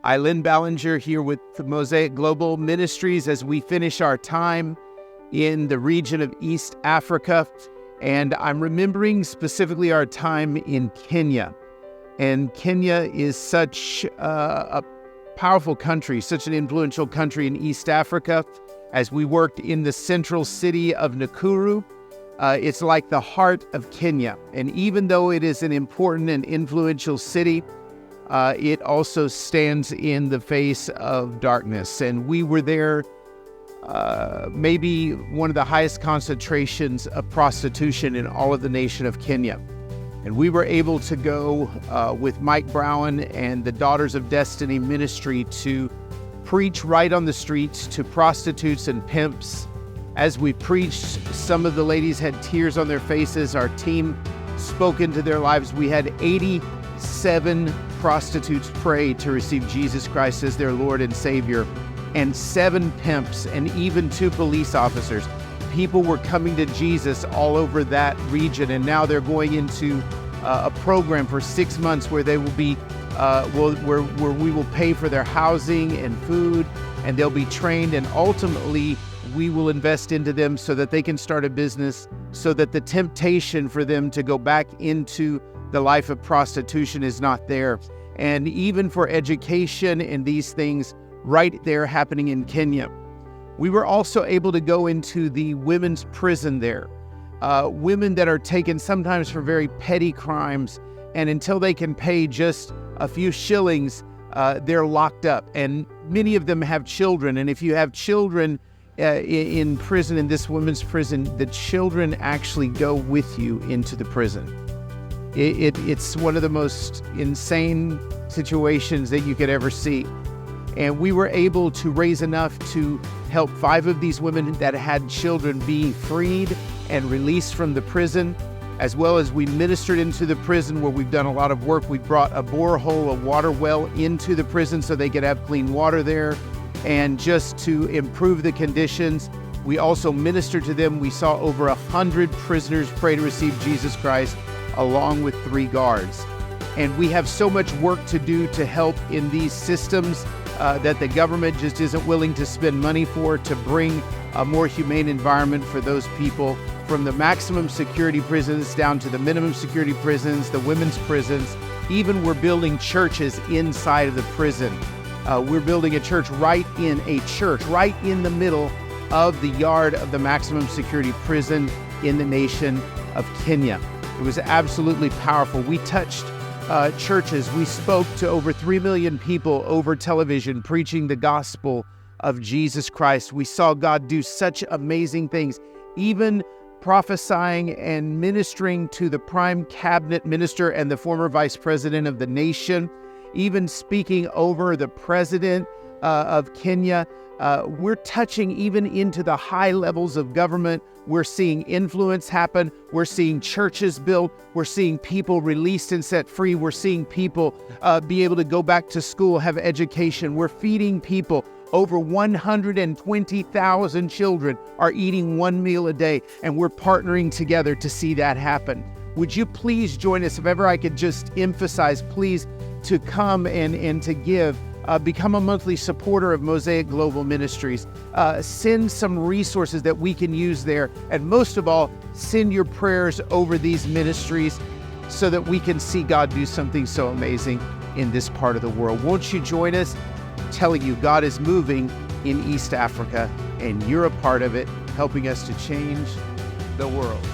Lenballenger here with the Mosaic Global Ministries as we finish our time in the region of East Africa. And I'm remembering specifically our time in Kenya. And Kenya is such a powerful country, such an influential country in East Africa. As we worked in the central city of Nakuru, it's like the heart of Kenya. And even though it is an important and influential city, it also stands in the face of darkness. And we were there, maybe one of the highest concentrations of prostitution in all of the nation of Kenya. And we were able to go with Mike Brown and the Daughters of Destiny ministry to preach right on the streets to prostitutes and pimps. As we preached, some of the ladies had tears on their faces. Our team spoke into their lives. We had 87 prostitutes pray to receive Jesus Christ as their Lord and Savior, and 7 pimps, and even 2 police officers. People were coming to Jesus all over that region, and now they're going into a program for 6 months where they will be, where we will pay for their housing and food, and they'll be trained, and ultimately we will invest into them so that they can start a business, so that the temptation for them to go back into the life of prostitution is not there. And even for education and these things right there happening in Kenya. We were also able to go into the women's prison there. Women that are taken sometimes for very petty crimes, and until they can pay just a few shillings, they're locked up. And many of them have children. And if you have children in prison, in this women's prison, the children actually go with you into the prison. It's one of the most insane situations that you could ever see. And we were able to raise enough to help 5 of these women that had children be freed and released from the prison, as well as we ministered into the prison where we've done a lot of work. We brought a borehole, a water well into the prison so they could have clean water there. And just to improve the conditions, we also ministered to them. We saw over 100 prisoners pray to receive Jesus Christ, along with 3 guards. And we have so much work to do to help in these systems that the government just isn't willing to spend money for, to bring a more humane environment for those people, from the maximum security prisons down to the minimum security prisons, the women's prisons. Even we're building churches inside of the prison. We're building a church right in the middle of the yard of the maximum security prison in the nation of Kenya. It was absolutely powerful. We touched churches. We spoke to over 3 million people over television, preaching the gospel of Jesus Christ. We saw God do such amazing things, even prophesying and ministering to the prime cabinet minister and the former vice president of the nation, even speaking over the president of Kenya. We're touching even into the high levels of government. We're seeing influence happen. We're seeing churches built. We're seeing people released and set free. We're seeing people be able to go back to school, have education. We're feeding people. Over 120,000 children are eating 1 meal a day, and we're partnering together to see that happen. Would you please join us? If ever I could just emphasize, please, to come and to give. Become a monthly supporter of Mosaic Global Ministries. Send some resources that we can use there. And most of all, send your prayers over these ministries so that we can see God do something so amazing in this part of the world. Won't you join us? I'm telling you, God is moving in East Africa, and you're a part of it, helping us to change the world.